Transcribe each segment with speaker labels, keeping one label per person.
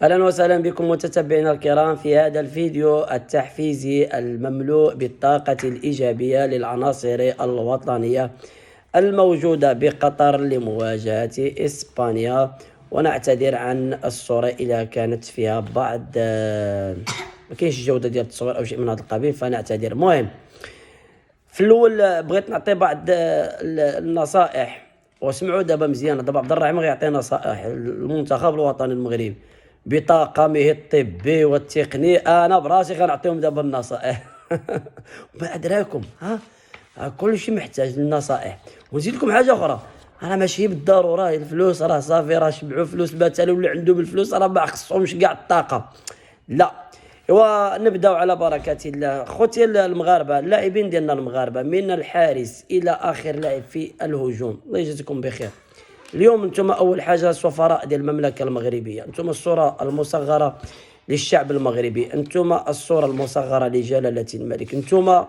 Speaker 1: أهلا وسهلا بكم متتبعينا الكرام في هذا الفيديو التحفيزي المملوء بالطاقة الإيجابية للعناصر الوطنية الموجودة بقطر لمواجهة إسبانيا. ونعتذر عن الصورة إذا كانت فيها بعض ما كاينش جودة ديال التصوير أو شيء من هذا القبيل، فنعتذر. المهم، في الأول بغيت نعطي بعض النصائح، واسمعوا دابا مزيان. دابا عبد الرحيم غيعطي نصائح المنتخب الوطني المغربي بطاقمه الطبي والتقني. انا براسي غنعطيهم دابا النصائح. وما ادراكم كل شيء محتاج للنصائح. ونزيد لكم حاجه اخرى، انا ماشي بالضروره الفلوس راه صافي، راه شبعوا فلوس مثلا، واللي عندهم الفلوس راه ما خصهمش كاع الطاقه، لا. ونبداو على بركه الله. خوتي المغاربه، اللاعبين ديالنا المغاربه من الحارس الى اخر لاعب في الهجوم، الله يجزيكم بخير. اليوم انتم اول حاجه سفراء ديال المملكه المغربيه، انتم الصوره المصغره للشعب المغربي، انتم الصوره المصغره لجلاله الملك، انتم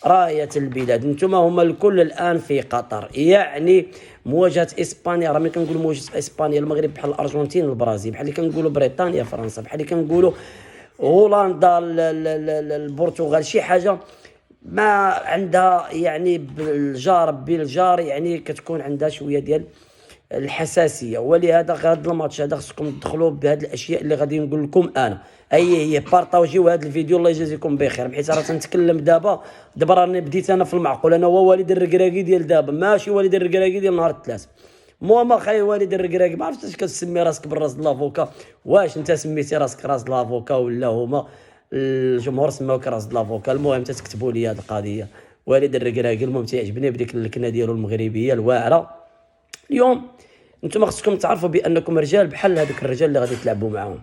Speaker 1: رايه البلاد، انتم هما الكل الان في قطر. يعني مواجهه اسبانيا، راه ملي كنقول مواجهه اسبانيا المغرب بحال الارجنتين البرازيل، بحال اللي كنقولوا بريطانيا فرنسا، بحال اللي كنقولوا هولندا البرتغال، شي حاجه ما عندها يعني بالجار بالجار، يعني كتكون عندها شويه ديال الحساسيه. ولهذا هذا الماتش هذا خصكم تدخلوا بهذه الاشياء اللي غادي نقول لكم انا، هي بارطاجيو هذا الفيديو، الله يجازيكم بخير. حيت راه تنتكلم دابا راني بديت انا في المعقول، انا هو والد الركراكي ديال دابا، ماشي والد الركراكي ديال نهار الثلاث. ماما خاي والد الركراكي، ما عرفتش كتسمي راسك بالراس لافوكا، واش انت سميتي راسك راس لافوكا ولا هما الجمهور سماوك راس لافوكا؟ المهم تكتبوا لي هذه القضيه، والد الركراكي. المهم تيعجبني بديك اللكنه ديالو المغربيه الواعره. اليوم انتم خصكم تعرفوا بانكم رجال بحال هذوك الرجال اللي غادي تلعبوا معاهم.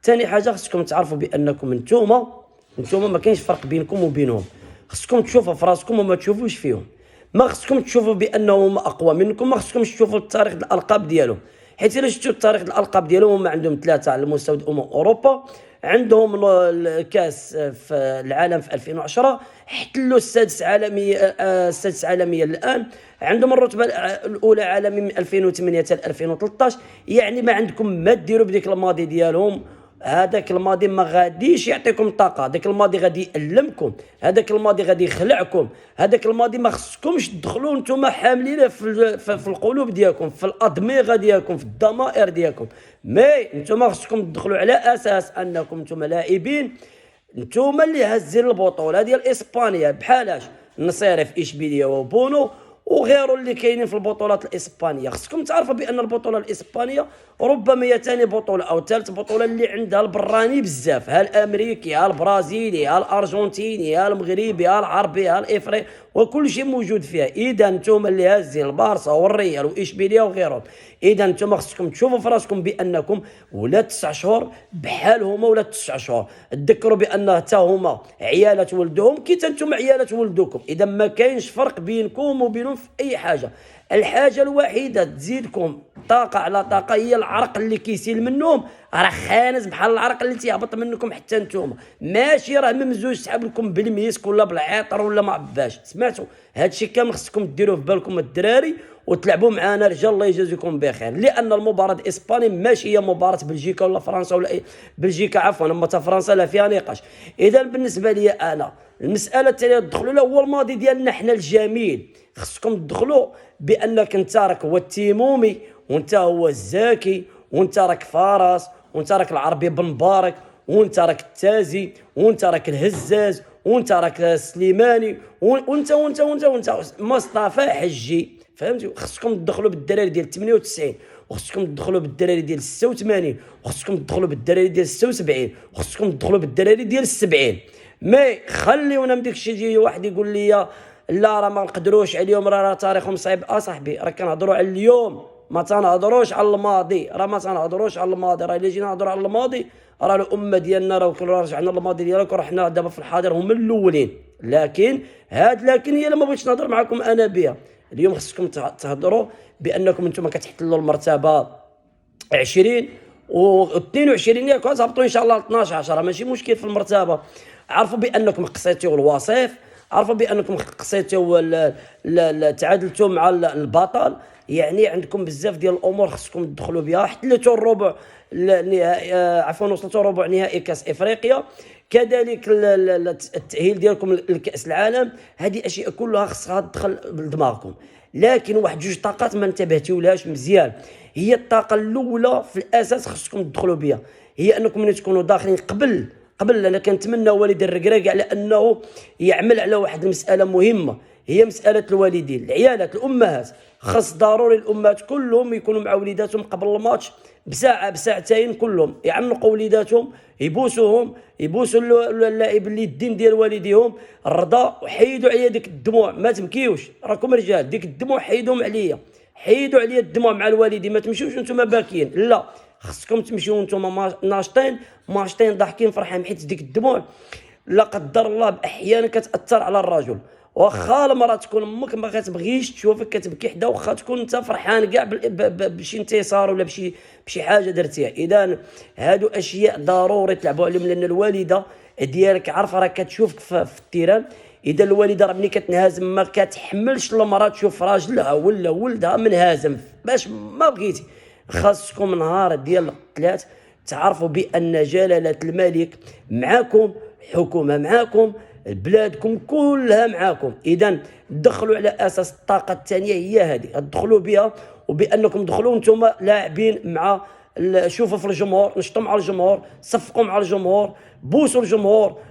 Speaker 1: ثاني حاجه خصكم تعرفوا بانكم انتم ما كاينش فرق بينكم وبينهم. خصكم تشوفوا في راسكم وما تشوفوش فيهم. ما خصكم تشوفوا بانهم اقوى منكم، ما خصكمش تشوفوا التاريخ الالقاب ديالهم. حيت الا شفتوا التاريخ الالقاب ديالهم، هما عندهم 3 على مستوى اوروبا، عندهم الكاس في العالم في 2010، احتلوا السادس عالميا الان، عندهم الرتبه الاولى عالمي من 2008 حتى 2013. يعني ما عندكم ما ديروا بديك الماضي ديالهم. هذاك الماضي ما غاديش يعطيكم طاقه، هذاك الماضي غادي يألمكم، هذاك الماضي غادي يخلعكم، هذاك الماضي ما خصكمش تدخلوا نتوما حاملينه في القلوب ديالكم، في الادمغه ديالكم، في الضمائر ديالكم. مي نتوما خصكم تدخلوا على اساس انكم نتوما لاعبين، نتوما اللي هازين البطوله ديال اسبانيا، بحالاش النصيري في اشبيليه وبونو وغيره اللي كاينين في البطولات الاسبانيه. خصكم تعرفوا بان البطوله الاسبانيه ربما هي ثاني بطوله او ثالث بطوله اللي عندها البراني بزاف، ها الامريكي، ها البرازيلي، ها الارجنتيني، ها المغربي، ها العربي، ها الافريقي، وكل شيء موجود فيها. اذا نتوما اللي هازين البارسا والريال واشبيليه وغيرهم، اذا نتوما خصكم تشوفوا في راسكم بانكم ولاد 9 شهور بحال هما ولاد 9 شهور. تذكروا بان حتى هما عيالات ولدهم كي نتوما عيالات ولدوكم، اذا ما كاينش فرق بينكم وبينهم في اي حاجه. الحاجه الوحيده تزيدكم طاقه على طاقه هي العرق اللي كيسيل منهم، راه خانز بحال العرق اللي تيهبط منكم حتى نتوما، ماشي راه ممزوج سحب لكم بالميسك ولا بالعطر ولا ما عباش. سمعتوا؟ هادشي كامل خصكم ديروه في بالكم الدراري، وتلعبوا معنا رجال، الله يجازيكم بخير. لان المباراه اسبانيا ماشي هي مباراه بلجيكا ولا فرنسا ولا بلجيكا عفوا، اما تا فرنسا لا فيها نقاش. اذا بالنسبه لي انا المساله الثانيه تدخلوا له هو الماضي ديالنا حنا الجميل. خصكم تدخلوا بانك انت راك هو التيمومي، وانت هو الزاكي، وانت راك فارس، وانت راك العربي بن مبارك، وانت راك التازي، وانت راك الهزاز، وانت راك السليماني، وانت مصطفى حجي. فهمتوا؟ خصكم تدخلوا بالدراري ديال 98، وخصكم تدخلوا بالدراري ديال 86، وخصكم تدخلوا بالدراري ديال 76، وخصكم تدخلوا بالدراري ديال 70. مي خليونا من داك الشيء يجي واحد يقول لي لا راه ما نقدروش عليهم، راه تاريخهم صعيب. صاحبي راه كنهضروا على اليوم، ما تنهضروش على الماضي، ما تنهضروش على الماضي. راه الا جينا نهضروا على الماضي، راه الامه ديالنا راه كل رجعنا للماضي ديالك، ورحنا دابا في الحاضر هما الاولين. لكن هي ما بغيتش نهضر معكم انا بها. اليوم خصكم تهضروا بانكم انتم كتحتلوا المرتبه 20 و22، ياك تهبطوا ان شاء الله 12 10، ماشي مشكل في المرتبه. عرفوا بانكم قصيتوا الوصيف، عرفوا بانكم قصيتوا تعادلتوا مع البطل، يعني عندكم بزاف ديال الامور خصكم تدخلوا بها. حتلتوا الربع عفوا وصلتوا ربع نهائي كاس افريقيا، كذلك التاهيل ديالكم لكاس العالم. هذه اشياء كلها خصها تدخل بدماغكم. لكن واحد جوج طاقات ما انتبهتولهاش مزيان. هي الطاقه الاولى في الاساس خصكم تدخلوا بها، هي انكم ملي تكونوا داخلين قبل انا كنتمنى والد الركراكي على انه يعمل على واحد المساله مهمه، هي مساله الوالدين، العيالات، الامهات. خاص ضروري الامهات كلهم يكونوا مع وليداتهم قبل الماتش بساعه بساعتين، كلهم يعنقوا وليداتهم، يبوسوا اللاعب اللي الدين ديال والديهم الرضا، وحيدوا عليا ديك الدموع. ما تبكيوش، راكم رجال، ديك الدموع حيدوهم عليا، حيدوا عليا الدموع مع الوالدين. ما تمشيوش نتوما باكيين، لا، خصكم تمشيو نتوما ناشطين ضاحكين فرحان، حيت ديك الدموع لا قدر الله احيانا كتاثر على الرجل. واخا المراه تكون امك ما كتبغيش تشوفك كتبكي حدا، واخا تكون انت فرحان كاع بشي انتصار ولا بشي حاجه درتيها. اذا هادو اشياء ضروري تلعبوا عليهم، لان الوالده ديالك عارفه راه كتشوفك في التيران. اذا الوالده راه ملي كتنهزم ما كتحملش المراه تشوف راجلها ولا ولدها منهزم باش ما بغيتي. خاصكم نهار ديال الثلاث تعرفوا بان جلاله الملك معاكم، حكومه معاكم، بلادكم كلها معاكم. اذا دخلوا على اساس الطاقه الثانيه هي هذه، تدخلوا بها، وبانكم دخلوا انتم لاعبين مع شوفوا في الجمهور، نشطوا مع الجمهور، صفقوا مع الجمهور، بوسوا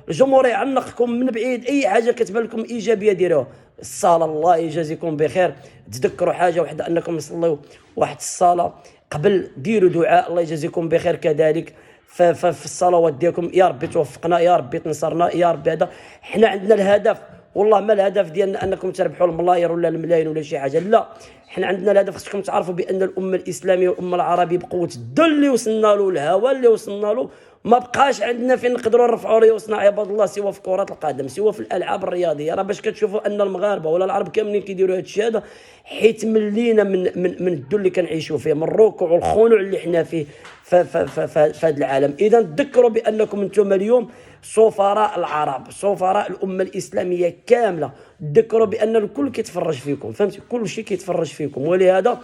Speaker 1: الجمهور يعنقكم من بعيد. اي حاجه كتبان لكم ايجابيه ديروها. الصلاه الله يجازيكم بخير. تذكروا حاجه واحده، انكم تصليوا واحد الصلاه قبل، ديروا دعاء الله يجازيكم بخير كذلك في الصلوات ديالكم. يا ربي توفقنا، يا ربي تنصرنا، يا ربي. هذا حنا عندنا الهدف، والله ما الهدف ديالنا انكم تربحوا الملاير ولا الملايين ولا شي حاجه، لا، حنا عندنا الهدف. خصكم تعرفوا بان الامه الاسلاميه والامه العربيه بقوه الدل اللي وصلنا له، الهوى اللي وصلنا له، ما بقاش عندنا فين نقدروا نرفعوا ريوسنا عباد الله سوى في كره القدم، سوى في الالعاب الرياضيه. راه باش كتشوفوا ان المغاربه ولا العرب كاملين كيديروا هذا الشيء هذا، حيت ملينا من الذل اللي كنعيشوا فيه، من الركوع والخنوع اللي حنا فيه في هذا العالم. اذا تذكروا بانكم انتم اليوم سفراء العرب، سفراء الامه الاسلاميه كامله. تذكروا بان الكل كيتفرج فيكم، فهمتي، كل شيء كيتفرج فيكم. ولهذا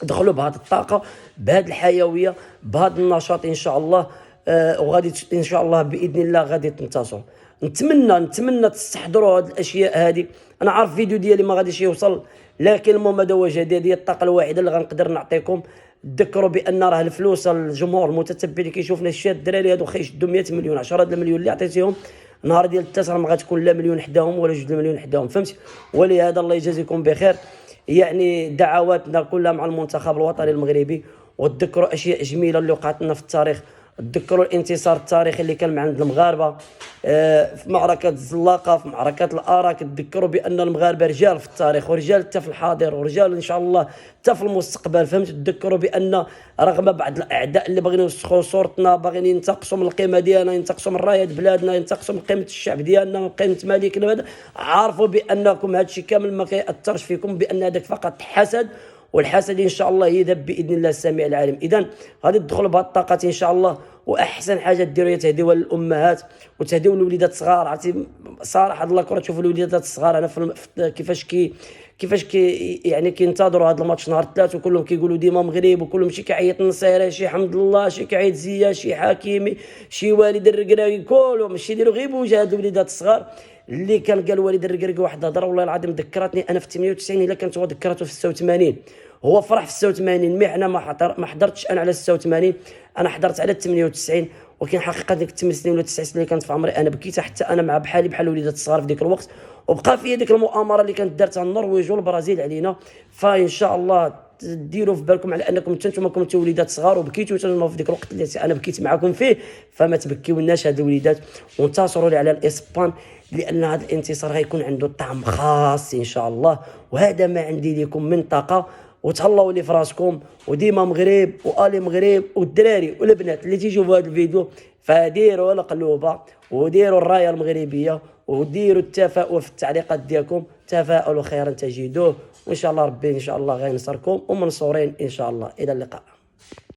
Speaker 1: دخلوا بهذه الطاقه، بهذه الحيويه، بهذا النشاط ان شاء الله. وغادي ان شاء الله باذن الله غادي تنتصروا. نتمنى تستحضروا هذه الاشياء هذه. انا عارف فيديو ديالي ما غاديش يوصل، لكن المهم هذا هو جديد، هي الطاقه الواحده اللي غنقدر نعطيكم. تذكروا بان راه الفلوس الجمهور المتتبع اللي كيشوفنا الشيء، الدراري هادو خيشدوا 100 مليون، 10 المليون اللي عطيتيهم نهار ديال التاسع ما غتكون لا مليون حداهم ولا 2 مليون حداهم، فهمتي. ولهذا الله يجازيكم بخير. يعني دعواتنا كلها مع المنتخب الوطني المغربي. وتذكروا اشياء جميله اللي وقعت لنا في التاريخ. تذكروا الانتصار التاريخي اللي كان عند المغاربه في معركه الزلاقه، في معركه الاراك. تذكروا بان المغاربه رجال في التاريخ، ورجال حتى في الحاضر، ورجال ان شاء الله حتى في المستقبل، فهمت. تذكروا بان رغم بعض الاعداء اللي باغيين يوسخوا صورتنا، باغيين ينتقصوا من القيمه ديالنا، ينتقصوا من رايه بلادنا، ينتقصوا من قيمه الشعب ديالنا، من قيمه ملكنا، عارفوا بانكم هذا الشيء كامل ما كيأثرش فيكم، بان هذاك فقط حسد، والحسد ان شاء الله يذهب باذن الله السميع العليم. اذا غادي تدخلوا بهذه الطاقات ان شاء الله. واحسن حاجه ديروا هي تهديوها للامهات وتهديوا للوليدات الصغار. عرفتي صراحه الله كره تشوفوا الوليدات الصغار انا كيفاش يعني كينتظروا هذا الماتش نهار الثلاث، وكلهم كيقولوا ديما مغرب، وكلهم شي كيعيط النصيري، شي حمد الله، شي كيعيط زيا، شي حكيمي، شي والد الركراكي، كلهم ماشي يديروا غير بوجه هاد الوليدات الصغار. اللي كان قال والد الركراكي واحد الهضره والله العظيم ذكرتني انا في 98 الا كانت هو ذكرته في 86. هو فرح في 86 مي حنا ما حضرتش انا على 86، انا حضرت على 98. ولكن حقيقه ديك 8 سنين ولا 9 سنين اللي كانت في عمري انا بكيت حتى انا مع بحال وليدات الصغار في ديك الوقت. وبقى فيا ديك المؤامره اللي كانت دارتها النرويج والبرازيل علينا. فان شاء الله ديروا في بالكم على انكم انتم كنتوا وليدات صغار وبكيتوا انتم في ديك الوقت اللي انا بكيت معكم فيه. فما تبكيوناش هاد الوليدات، وانتصروا لي على الاسبان، لان هذا الانتصار غيكون عنده طعم خاص ان شاء الله. وهذا ما عندي لكم من طاقه. وتهلاو لي في راسكم، وديما مغرب والي مغرب. والدراري والبنات اللي تيشوفوا هذا الفيديو فديروا القلوبه وديروا الرايه المغربيه وديروا التفاؤل في التعليقات ديالكم. تفاؤلوا خيرا تجدوه، وان شاء الله ربي ان شاء الله غينصركم ومنصورين ان شاء الله. الى اللقاء.